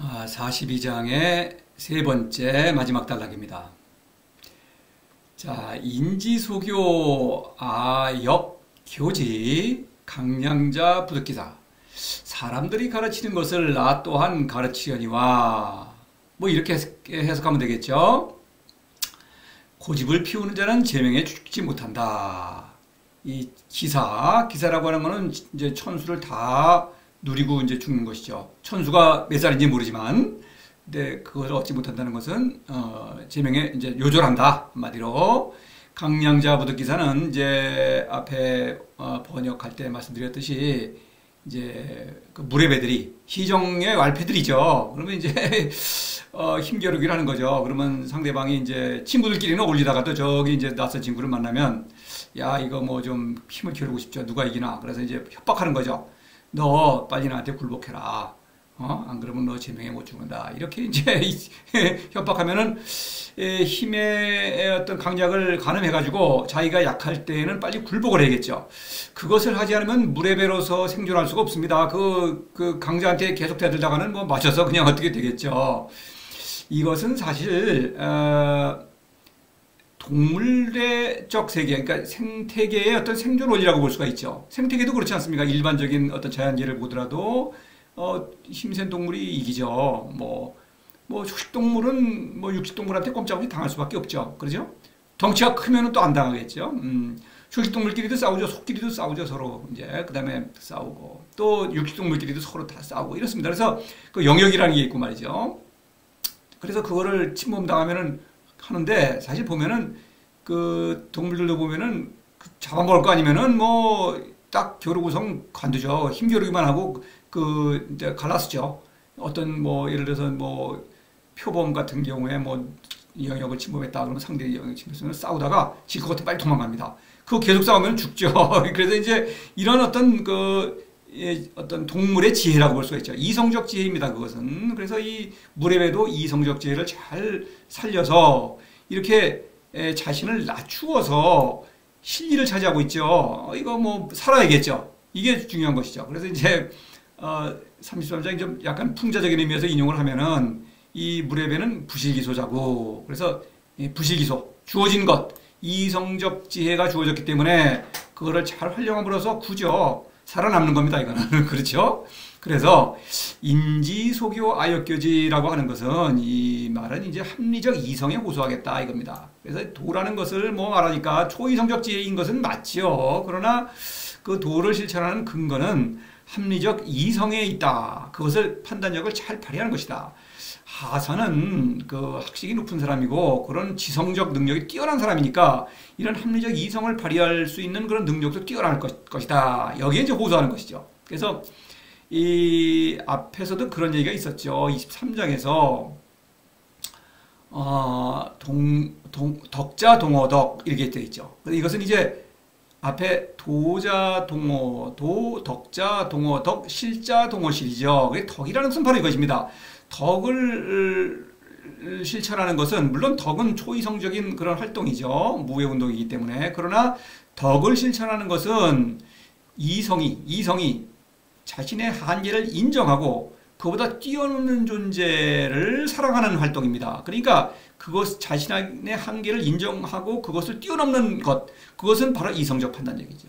42장의 세 번째 마지막 단락입니다. 자, 인지소교 아역 교지 강량자 부득기사. 사람들이 가르치는 것을 나 또한 가르치려니와 뭐 이렇게 해석하면 되겠죠. 고집을 피우는 자는 제명에 죽지 못한다. 이 기사라고 하는 거는 이제 천수를 다 누리고 이제 죽는 것이죠. 천수가 몇 살인지 모르지만, 근데 그걸 얻지 못한다는 것은 제명에 이제 요절한다. 한마디로 강량자 부득기사는 이제 앞에 번역할 때 말씀드렸듯이 이제 그 물의 배들이 희정의 왈패들이죠. 그러면 이제 힘겨루기를 하는 거죠. 그러면 상대방이 이제 친구들끼리는 어울리다가도 저기 이제 낯선 친구를 만나면 야 이거 뭐 좀 힘을 기르고 싶죠. 누가 이기나. 그래서 이제 협박하는 거죠. 너 빨리 나한테 굴복해라. 안 그러면 너 제명에 못 죽는다. 이렇게 이제 협박하면은 힘의 어떤 강약을 가늠해가지고 자기가 약할 때에는 빨리 굴복을 해야겠죠. 그것을 하지 않으면 물의 배로서 생존할 수가 없습니다. 그 강자한테 계속 대들다가는 뭐 맞춰서 그냥 어떻게 되겠죠. 이것은 사실 동물대적 세계, 그러니까 생태계의 어떤 생존 원리라고 볼 수가 있죠. 생태계도 그렇지 않습니까? 일반적인 어떤 자연계를 보더라도 힘센 동물이 이기죠. 뭐 초식동물은 뭐 육식동물한테 꼼짝없이 당할 수밖에 없죠. 그러죠? 덩치가 크면은 또 안 당하겠죠. 초식동물끼리도 싸우죠. 소끼리도 싸우죠. 서로 이제 그다음에 싸우고 또 육식동물끼리도 서로 다 싸우고 이렇습니다. 그래서 그 영역이라는 게 있고 말이죠. 그래서 그거를 침범당하면은 하는데 사실 보면은 그 동물들도 보면은 잡아먹을 거 아니면은 뭐 딱 겨루고선 관두죠. 힘겨루기만 하고 그 이제 갈라쓰죠. 어떤 뭐 예를 들어서 뭐 표범 같은 경우에 뭐 영역을 침범했다 그러면 상대 영역 침범했으면 싸우다가 질 것 같으면 빨리 도망갑니다. 그거 계속 싸우면 죽죠. 그래서 이제 이런 어떤 어떤 동물의 지혜라고 볼 수가 있죠. 이성적 지혜입니다. 그것은. 그래서 이 물의 배도 이성적 지혜를 잘 살려서 이렇게 자신을 낮추어서 실리를 차지하고 있죠. 이거 뭐 살아야겠죠. 이게 중요한 것이죠. 그래서 이제 33장 좀 약간 풍자적인 의미에서 인용을 하면은 이 물의 배는 부실기소자고, 그래서 부실기소, 주어진 것, 이성적 지혜가 주어졌기 때문에 그거를 잘 활용함으로써 구조 살아남는 겁니다. 이거는. 그렇죠? 그래서 인지소교 아역교지라고 하는 것은 이 말은 이제 합리적 이성에 호소하겠다 이겁니다. 그래서 도라는 것을 뭐 말하니까 초이성적 지혜인 것은 맞지요. 그러나 그 도를 실천하는 근거는 합리적 이성에 있다. 그것을 판단력을 잘 발휘하는 것이다. 하선은 그 학식이 높은 사람이고 그런 지성적 능력이 뛰어난 사람이니까 이런 합리적 이성을 발휘할 수 있는 그런 능력도 뛰어날 것이다. 여기에 이제 호소하는 것이죠. 그래서 이 앞에서도 그런 얘기가 있었죠. 23장에서 덕자 동어덕 이렇게 되어 있죠. 이것은 이제 앞에 도자 동어, 덕자 동어, 덕, 실자 동어실이죠. 덕이라는 것은 바로 이것입니다. 덕을 실천하는 것은 물론 덕은 초이성적인 그런 활동이죠. 무해 운동이기 때문에. 그러나 덕을 실천하는 것은 이성이 자신의 한계를 인정하고 그보다 뛰어넘는 존재를 사랑하는 활동입니다. 그러니까 그것 자신의 한계를 인정하고 그것을 뛰어넘는 것, 그것은 바로 이성적 판단력이죠.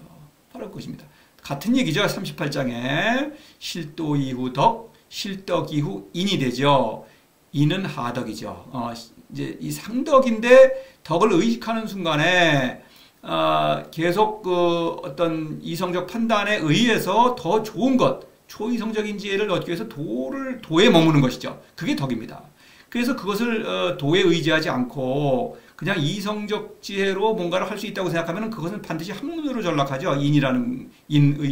바로 그것입니다. 같은 얘기죠. 38장에 실도 이후 덕, 실덕 이후 인이 되죠. 인은 하덕이죠. 이제 이 상덕인데 덕을 의식하는 순간에 계속 그 어떤 이성적 판단에 의해서 더 좋은 것, 초이성적인 지혜를 얻기 위해서 도에 머무는 것이죠. 그게 덕입니다. 그래서 그것을 도에 의지하지 않고 그냥 이성적 지혜로 뭔가를 할 수 있다고 생각하면 그것은 반드시 학문으로 전락하죠. 인의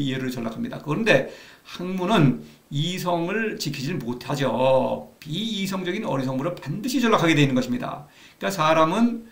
예를 전락합니다. 그런데 학문은 이성을 지키지 못하죠. 비이성적인 어리석음으로 반드시 전락하게 되어 있는 것입니다. 그러니까 사람은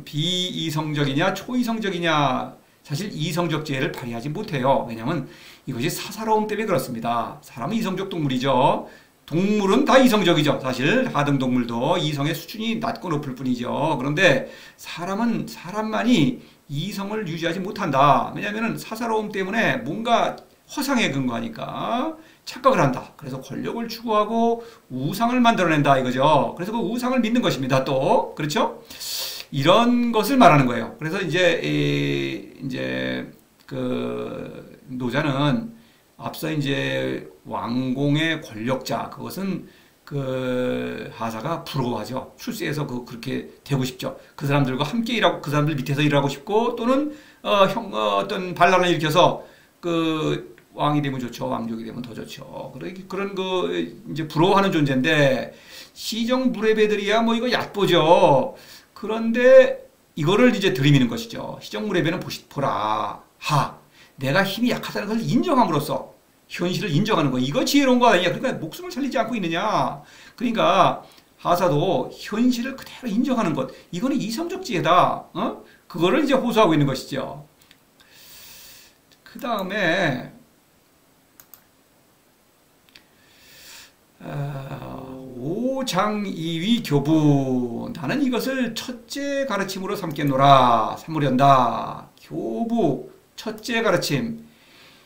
비이성적이냐 초이성적이냐 사실 이성적 지혜를 발휘하지 못해요. 왜냐하면 이것이 사사로움 때문에 그렇습니다. 사람은 이성적 동물이죠. 동물은 다 이성적이죠. 사실 하등동물도 이성의 수준이 낮고 높을 뿐이죠. 그런데 사람만이 이성을 유지하지 못한다. 왜냐하면 사사로움 때문에 뭔가 허상에 근거하니까 착각을 한다. 그래서 권력을 추구하고 우상을 만들어낸다 이거죠. 그래서 그 우상을 믿는 것입니다. 또 그렇죠? 이런 것을 말하는 거예요. 그래서 이제 그 노자는 앞서 이제 왕공의 권력자 그것은 그 하사가 부러워하죠. 출세해서 그렇게 되고 싶죠. 그 사람들과 함께 일하고 그 사람들 밑에서 일하고 싶고 또는 어떤 반란을 일으켜서 그 왕이 되면 좋죠. 왕족이 되면 더 좋죠. 그런 이제 부러워하는 존재인데 시정 무례배들이야 뭐 이거 얕보죠. 그런데 이거를 이제 들이미는 것이죠. 시정 무례배는 보라. 내가 힘이 약하다는 것을 인정함으로써 현실을 인정하는 거. 이거 지혜로운 거 아니야. 그러니까 목숨을 살리지 않고 있느냐. 그러니까 하사도 현실을 그대로 인정하는 것. 이거는 이성적 지혜다. 그거를 이제 호소하고 있는 것이죠. 그 다음에 오장이위 교부 나는 이것을 첫째 가르침으로 삼으련다. 교부 첫째 가르침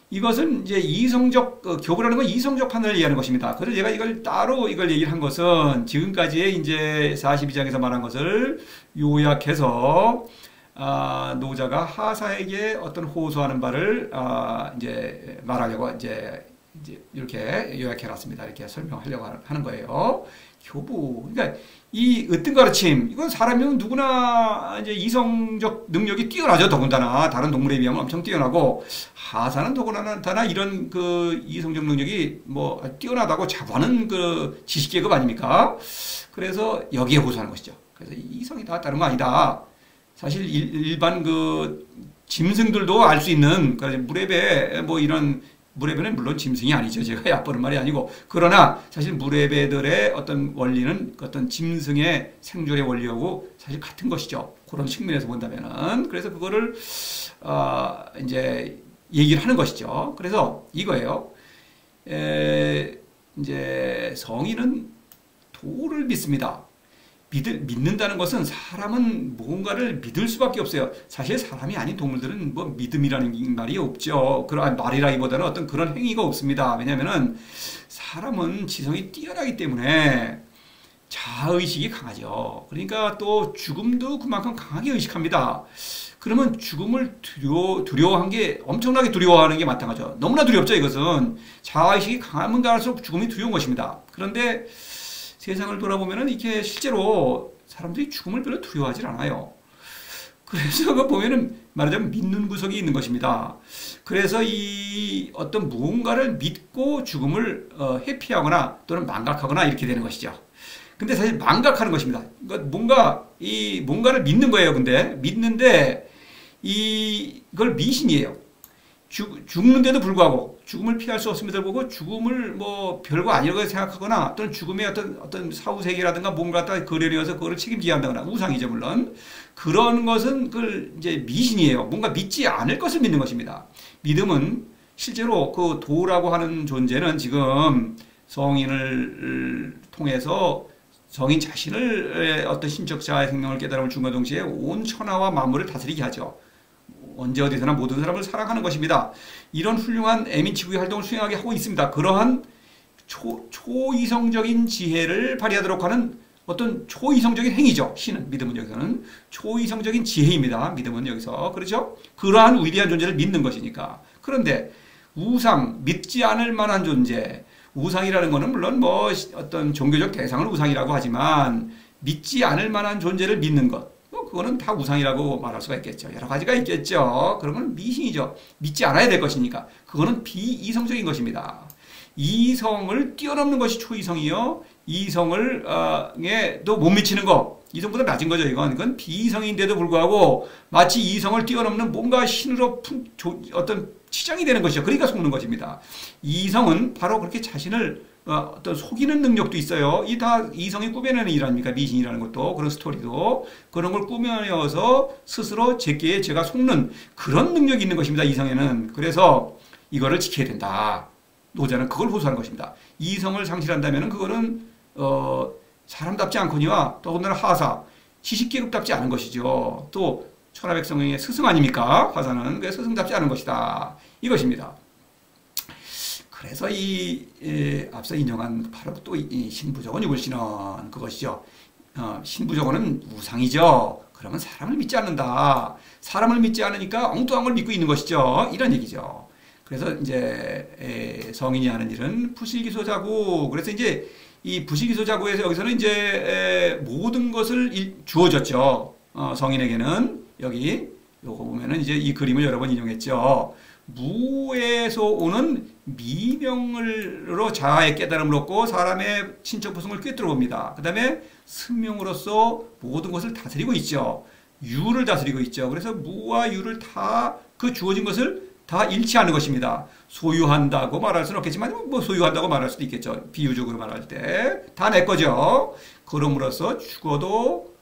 이것은 이제 이성적 교부라는 건 이성적 판단을 이해하는 것입니다. 그래서 제가 이걸 따로 얘기를 한 것은 지금까지의 이제 42장에서 말한 것을 요약해서 노자가 하사에게 어떤 호소하는 바를 이제 말하려고 이제 이렇게 요약해놨습니다. 이렇게 설명하려고 하는 거예요. 교부. 그러니까 이 으뜸 가르침, 이건 사람이면 누구나 이제 이성적 능력이 뛰어나죠. 더군다나 다른 동물에 비하면 엄청 뛰어나고 하사는 더군다나 이런 그 이성적 능력이 뭐 뛰어나다고 자부하는 그 지식 계급 아닙니까? 그래서 여기에 호소하는 것이죠. 그래서 이성이다 다른 거 아니다. 사실 일반 그 짐승들도 알 수 있는 무례배 뭐 이런 무례배는 물론 짐승이 아니죠. 제가 얕보는 말이 아니고. 그러나 사실 무례배들의 어떤 원리는 어떤 짐승의 생존의 원리하고 사실 같은 것이죠. 그런 측면에서 본다면은. 그래서 그거를, 이제 얘기를 하는 것이죠. 그래서 이거예요. 이제 성인은 도를 믿습니다. 믿는다는 것은 사람은 무언가를 믿을 수밖에 없어요. 사실 사람이 아닌 동물들은 뭐 믿음이라는 말이 없죠. 그런 말이라기보다는 어떤 그런 행위가 없습니다. 왜냐하면은 사람은 지성이 뛰어나기 때문에 자아의식이 강하죠. 그러니까 또 죽음도 그만큼 강하게 의식합니다. 그러면 죽음을 두려워한 게 엄청나게 두려워하는 게 마땅하죠. 너무나 두렵죠. 이것은 자아의식이 강하면 갈수록 죽음이 두려운 것입니다. 그런데 세상을 돌아보면은 이게 실제로 사람들이 죽음을 별로 두려워하지 않아요. 그래서 그 보면은 말하자면 믿는 구석이 있는 것입니다. 그래서 이 어떤 무언가를 믿고 죽음을 회피하거나 또는 망각하거나 이렇게 되는 것이죠. 근데 사실 망각하는 것입니다. 그러니까 뭔가를 믿는 거예요. 근데 믿는데 이걸 미신이에요. 죽는데도 불구하고 죽음을 피할 수 없음에도 불구하고 죽음을 뭐 별거 아니라고 생각하거나 또는 죽음의 어떤 사후 세계라든가 뭔가 갖다 거래려서 그거를 책임져야 한다거나 우상이죠 물론 그런 것은 그걸 이제 미신이에요. 뭔가 믿지 않을 것을 믿는 것입니다. 믿음은 실제로 그 도라고 하는 존재는 지금 성인을 통해서 성인 자신을 어떤 신적 자아의 생명을 깨달음을 준과 동시에 온 천하와 만물을 다스리게 하죠. 언제 어디서나 모든 사람을 사랑하는 것입니다. 이런 훌륭한 애민치구의 활동을 수행하게 하고 있습니다. 그러한 초이성적인 지혜를 발휘하도록 하는 어떤 초이성적인 행위죠. 신은, 믿음은 여기서는 초이성적인 지혜입니다. 믿음은 여기서. 그렇죠? 그러한 위대한 존재를 믿는 것이니까. 그런데 우상, 믿지 않을 만한 존재, 우상이라는 것은 물론 뭐 어떤 종교적 대상을 우상이라고 하지만 믿지 않을 만한 존재를 믿는 것. 그거는 다 우상이라고 말할 수가 있겠죠. 여러 가지가 있겠죠. 그런 건 미신이죠. 믿지 않아야 될 것이니까. 그거는 비이성적인 것입니다. 이성을 뛰어넘는 것이 초이성이요. 이성을도 못 미치는 거. 이성보다 낮은 거죠. 이건 비이성인데도 불구하고 마치 이성을 뛰어넘는 뭔가 신으로 어떤 치장이 되는 것이죠. 그러니까 속는 것입니다. 이성은 바로 그렇게 자신을 어떤 속이는 능력도 있어요. 이 다 이성이 꾸며내는 일 아닙니까? 미신이라는 것도 그런 스토리도 그런 걸 꾸며내어서 스스로 제게 제가 속는 그런 능력이 있는 것입니다. 이성에는. 그래서 이거를 지켜야 된다. 노자는 그걸 호소하는 것입니다. 이성을 상실한다면은 그거는 사람답지 않거니와 더군다나 하사 지식계급답지 않은 것이죠. 또 천하백성의 스승 아닙니까? 하사는 그 스승답지 않은 것이다. 이것입니다. 그래서 앞서 인용한 바로 또 이 신부조건 입을시는 그것이죠. 신부조건은 우상이죠. 그러면 사람을 믿지 않는다. 사람을 믿지 않으니까 엉뚱한 걸 믿고 있는 것이죠. 이런 얘기죠. 그래서 이제 성인이 하는 일은 부실기소자고. 그래서 이제 이 부실기소자고에서 여기서는 이제 모든 것을 주어졌죠. 성인에게는 여기 요거 보면은 이제 이 그림을 여러 번 인용했죠. 무에서 오는 미명으로 자아의 깨달음을 얻고 사람의 신적 부승을 꿰뚫어 봅니다. 그 다음에 승명으로서 모든 것을 다스리고 있죠. 유를 다스리고 있죠. 그래서 무와 유를 다 그 주어진 것을 다 잃지 않는 것입니다. 소유한다고 말할 수는 없겠지만 뭐 소유한다고 말할 수도 있겠죠. 비유적으로 말할 때 다 내 거죠. 그럼으로써 죽어도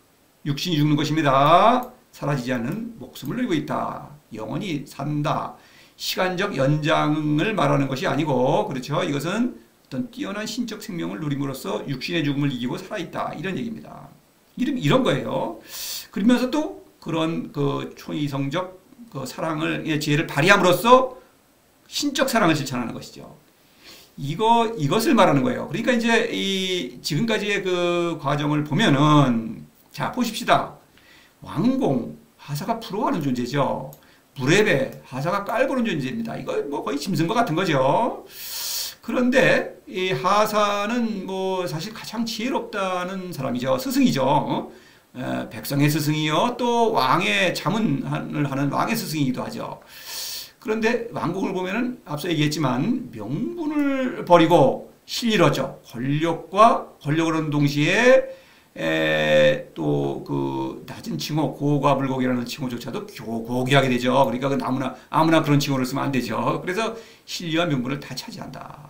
육신이 죽는 것입니다. 사라지지 않는 목숨을 누리고 있다. 영원히 산다. 시간적 연장을 말하는 것이 아니고, 그렇죠. 이것은 어떤 뛰어난 신적 생명을 누림으로써 육신의 죽음을 이기고 살아있다. 이런 얘기입니다. 이런 거예요. 그러면서 또 그런 그 초이성적 그 사랑의 지혜를 발휘함으로써 신적 사랑을 실천하는 것이죠. 이것을 말하는 거예요. 그러니까 이제 지금까지의 그 과정을 보면은, 자, 보십시다. 왕공, 하사가 부러워하는 존재죠. 무레베, 하사가 깔보는 존재입니다. 이거 뭐 거의 짐승과 같은 거죠. 그런데 이 하사는 뭐 사실 가장 지혜롭다는 사람이죠. 스승이죠. 백성의 스승이요. 또 왕의 자문을 하는 왕의 스승이기도 하죠. 그런데 왕공을 보면은 앞서 얘기했지만 명분을 버리고 실리었죠. 권력을 얻는 동시에 또 그 낮은 칭호, 고과불곡이라는 칭호조차도 고귀하게 되죠. 그러니까 그 아무나 그런 칭호를 쓰면 안 되죠. 그래서 실리와 명분을 다 차지한다.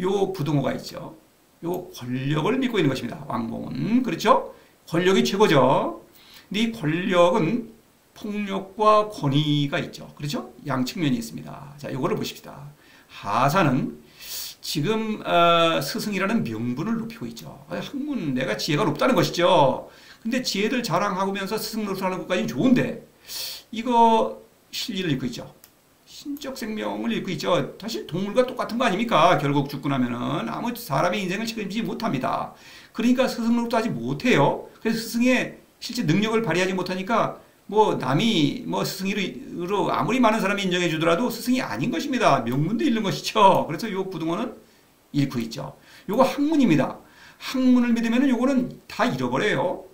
요 부동호가 있죠. 요 권력을 믿고 있는 것입니다. 왕공은. 그렇죠? 권력이 최고죠. 근데 이 권력은 폭력과 권위가 있죠. 그렇죠? 양측면이 있습니다. 자, 요거를 보십시다. 하사는 지금 스승이라는 명분을 높이고 있죠. 학문, 내가 지혜가 높다는 것이죠. 근데 지혜를 자랑하면서 스승 노릇하는 것까지는 좋은데 이거 실리를 잃고 있죠. 신적 생명을 잃고 있죠. 사실 동물과 똑같은 거 아닙니까? 결국 죽고 나면은 아무 사람의 인생을 책임지지 못합니다. 그러니까 스승 노릇도 하지 못해요. 그래서 스승의 실제 능력을 발휘하지 못하니까 뭐 남이 뭐 스승으로 아무리 많은 사람이 인정해 주더라도 스승이 아닌 것입니다. 명문도 잃는 것이죠. 그래서 요 부등호는 잃고 있죠. 요거 학문입니다. 학문을 믿으면 요거는 다 잃어버려요.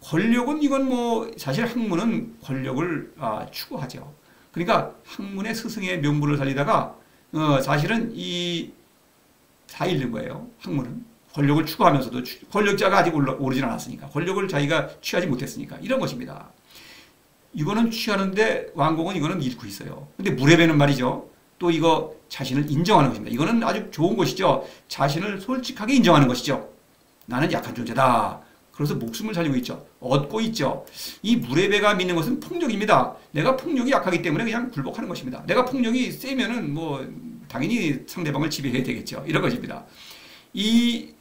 권력은 이건 뭐 사실 학문은 권력을 추구하죠. 그러니까 학문의 스승의 명분을 살리다가 사실은 다 잃는 거예요. 학문은 권력을 추구하면서도 권력자가 아직 오르진 않았으니까 권력을 자기가 취하지 못했으니까 이런 것입니다. 이거는 취하는데 왕공은 이거는 잃고 있어요. 근데 무레베는 말이죠. 또 이거 자신을 인정하는 것입니다. 이거는 아주 좋은 것이죠. 자신을 솔직하게 인정하는 것이죠. 나는 약한 존재다. 그래서 목숨을 살리고 있죠. 얻고 있죠. 이 무레베가 믿는 것은 폭력입니다. 내가 폭력이 약하기 때문에 그냥 굴복하는 것입니다. 내가 폭력이 세면은 뭐 당연히 상대방을 지배해야 되겠죠. 이런 것입니다. 이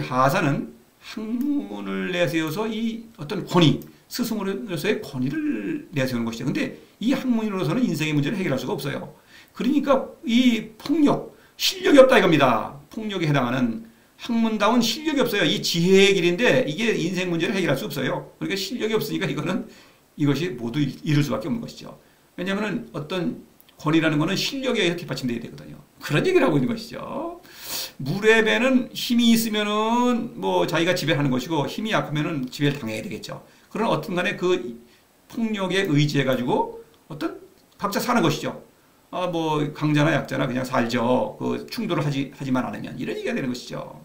하사는 학문을 내세워서 이 어떤 권위, 스승으로서의 권위를 내세우는 것이죠. 근데 이 학문으로서는 인생의 문제를 해결할 수가 없어요. 그러니까 이 폭력, 실력이 없다 이겁니다. 폭력에 해당하는 학문다운 실력이 없어요. 이 지혜의 길인데 이게 인생 문제를 해결할 수 없어요. 그러니까 실력이 없으니까 이것이 모두 잃을 수밖에 없는 것이죠. 왜냐하면 어떤 권위라는 것은 실력에 의해서 뒷받침돼야 되거든요. 그런 얘기를 하고 있는 것이죠. 무레베는 힘이 있으면은 뭐 자기가 지배하는 것이고 힘이 약하면은 지배를 당해야 되겠죠. 그런 어떤 간에 그 폭력에 의지해가지고 어떤 각자 사는 것이죠. 뭐 강자나 약자나 그냥 살죠. 그 충돌을 하지만 않으면 이런 얘기가 되는 것이죠.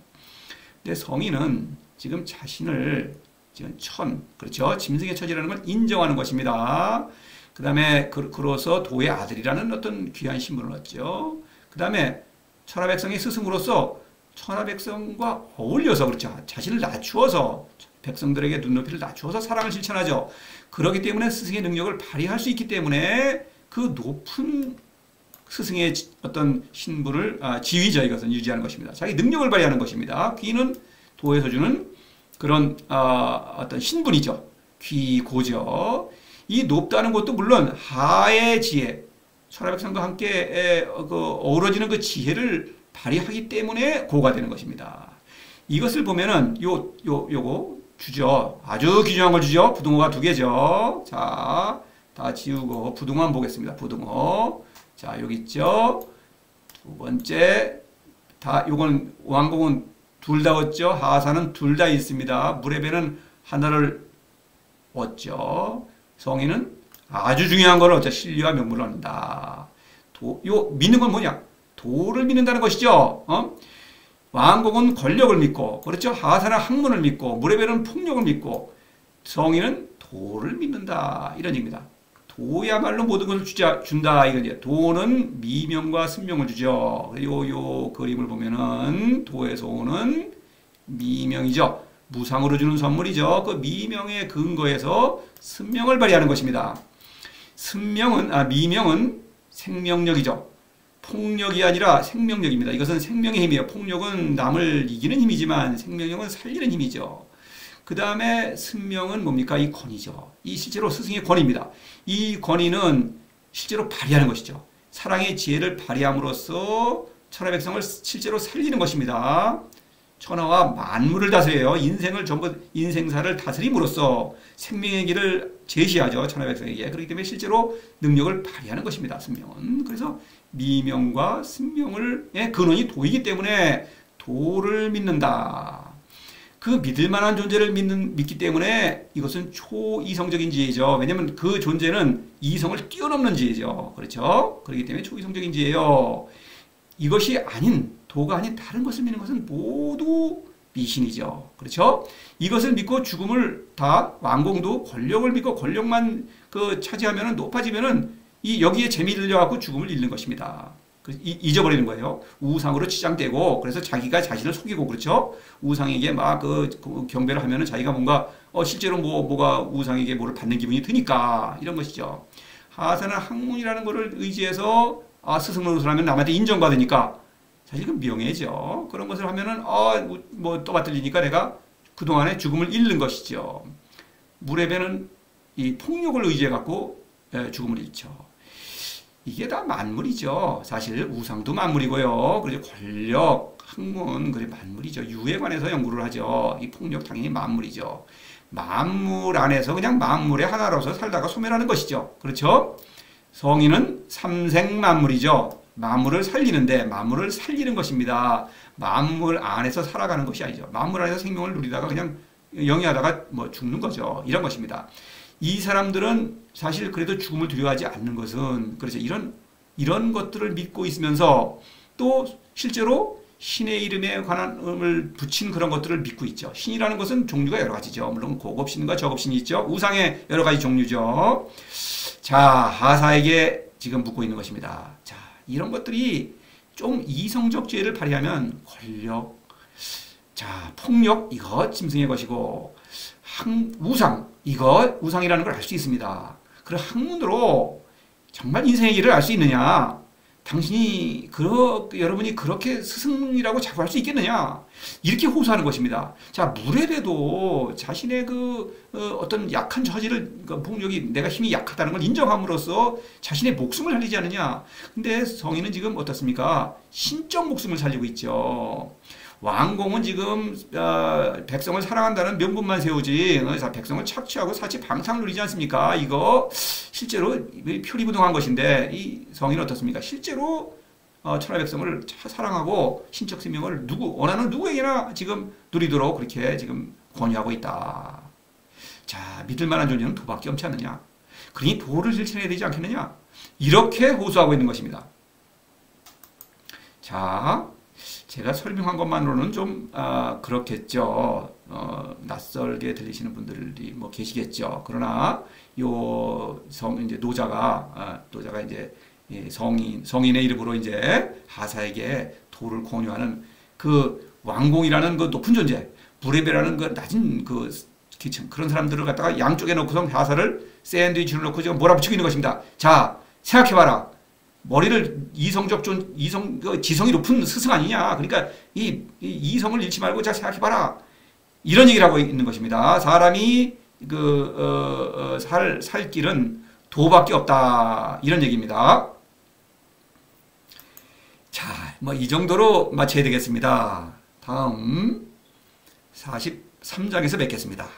근데 성인은 지금 자신을 지금 그렇죠. 짐승의 처지라는 걸 인정하는 것입니다. 그 다음에 그로서 도의 아들이라는 어떤 귀한 신분을 얻죠. 그 다음에 천하백성의 스승으로서 천하백성과 어울려서 그렇죠. 자신을 낮추어서 백성들에게 눈높이를 낮추어서 사랑을 실천하죠. 그렇기 때문에 스승의 능력을 발휘할 수 있기 때문에 그 높은 스승의 어떤 신분을 지위죠. 이것은 유지하는 것입니다. 자기 능력을 발휘하는 것입니다. 귀는 도에서 주는 그런 어떤 신분이죠. 귀고죠. 이 높다는 것도 물론 하의 지혜, 천하백성과 함께 어우러지는 그 지혜를 발휘하기 때문에 고가 되는 것입니다. 이것을 보면은 요거 주죠. 아주 귀중한 걸 주죠. 부등호가 두 개죠. 자, 다 지우고 부등호 한번 보겠습니다. 부등호. 자, 여기 있죠. 두 번째, 요건 왕공은 둘 다 얻죠. 하사는 둘 다 있습니다. 물의 배는 하나를 얻죠. 성인은 아주 중요한 걸 얻죠. 신리와 명물을 얻는다. 믿는 건 뭐냐? 도를 믿는다는 것이죠. 왕공은 권력을 믿고, 그렇죠? 하사는 학문을 믿고, 물의 배는 폭력을 믿고, 성인은 도를 믿는다. 이런 얘기입니다. 도야말로 모든 것을 준다. 이거죠. 도는 미명과 승명을 주죠. 요 그림을 보면은 도에서 오는 미명이죠. 무상으로 주는 선물이죠. 그 미명의 근거에서 승명을 발휘하는 것입니다. 미명은 생명력이죠. 폭력이 아니라 생명력입니다. 이것은 생명의 힘이에요. 폭력은 남을 이기는 힘이지만 생명력은 살리는 힘이죠. 그 다음에 승명은 뭡니까? 이 권위죠. 이 실제로 스승의 권위입니다. 이 권위는 실제로 발휘하는 것이죠. 사랑의 지혜를 발휘함으로써 천하 백성을 실제로 살리는 것입니다. 천하와 만물을 다스려요. 인생사를 다스림으로써 생명의 길을 제시하죠. 천하 백성에게. 그렇기 때문에 실제로 능력을 발휘하는 것입니다. 승명은. 그래서 미명과 승명의 근원이 도이기 때문에 도를 믿는다. 그 믿을 만한 존재를 믿기 때문에 이것은 초이성적인 지혜죠. 왜냐하면 그 존재는 이성을 뛰어넘는 지혜죠. 그렇죠? 그렇기 때문에 초이성적인 지혜예요. 이것이 아닌, 도가 아닌 다른 것을 믿는 것은 모두 미신이죠. 그렇죠? 이것을 믿고 죽음을 왕공도 권력을 믿고 권력만 차지하면 높아지면은 여기에 재미 들려갖고 죽음을 잃는 것입니다. 잊어버리는 거예요. 우상으로 치장되고, 그래서 자기가 자신을 속이고, 그렇죠? 우상에게 막 경배를 하면은 자기가 뭔가, 실제로 뭐가 우상에게 뭐를 받는 기분이 드니까, 이런 것이죠. 하사는 학문이라는 것을 의지해서, 스승 노릇을 하면 남한테 인정받으니까, 사실 그 명예죠. 그런 것을 하면은, 떠받들리니까 내가 그동안에 죽음을 잃는 것이죠. 물의 배는 이 폭력을 의지해갖고, 죽음을 잃죠. 이게 다 만물이죠. 사실 우상도 만물이고요. 그리고 권력, 학문, 그래 만물이죠. 유에 관해서 연구를 하죠. 이 폭력 당연히 만물이죠. 만물 안에서 그냥 만물의 하나로서 살다가 소멸하는 것이죠. 그렇죠? 성인은 삼생만물이죠. 만물을 살리는데 만물을 살리는 것입니다. 만물 안에서 살아가는 것이 아니죠. 만물 안에서 생명을 누리다가 그냥 영위하다가 죽는 거죠. 이런 것입니다. 이 사람들은 사실 그래도 죽음을 두려워하지 않는 것은, 그렇죠. 이런 것들을 믿고 있으면서 또 실제로 신의 이름에 관한을 붙인 그런 것들을 믿고 있죠. 신이라는 것은 종류가 여러 가지죠. 물론 고급신과 저급신이 있죠. 우상의 여러 가지 종류죠. 자, 하사에게 지금 묻고 있는 것입니다. 자, 이런 것들이 좀 이성적 지혜를 발휘하면 권력, 자, 폭력, 이거 짐승의 것이고, 우상, 이거 우상이라는 걸 알 수 있습니다. 그리고 학문으로 정말 인생의 길을 알 수 있느냐? 여러분이 그렇게 스승이라고 자부 할 수 있겠느냐? 이렇게 호소하는 것입니다. 자, 물의 배도 자신의 어떤 약한 처지를, 폭력이, 내가 힘이 약하다는 걸 인정함으로써 자신의 목숨을 살리지 않느냐? 근데 성인은 지금 어떻습니까? 신적 목숨을 살리고 있죠. 왕공은 지금 백성을 사랑한다는 명분만 세우지 백성을 착취하고 사치 방탕 누리지 않습니까? 이거 실제로 표리부동한 것인데 이 성인은 어떻습니까? 실제로 천하 백성을 사랑하고 신적 생명을 원하는 누구에게나 지금 누리도록 그렇게 지금 권유하고 있다. 자, 믿을 만한 존재는 도밖에 없지 않느냐? 그러니 도를 실천해야 되지 않겠느냐? 이렇게 호소하고 있는 것입니다. 자, 제가 설명한 것만으로는 좀 그렇겠죠. 낯설게 들리시는 분들이 계시겠죠. 그러나 이제 노자가 이제 성인의 이름으로 이제 하사에게 도를 권유하는 그 왕공이라는 그 높은 존재, 무레베라는 그 낮은 기층, 그런 사람들을 갖다가 양쪽에 놓고서 하사를 샌드위치를 놓고 지금 몰아붙이고 있는 것입니다. 자, 생각해봐라. 머리를 지성이 높은 스승 아니냐. 그러니까 이성을 잃지 말고 잘 생각해봐라. 이런 얘기를 하고 있는 것입니다. 사람이 살 길은 도밖에 없다. 이런 얘기입니다. 자, 뭐 이 정도로 마쳐야 되겠습니다. 다음 43장에서 뵙겠습니다.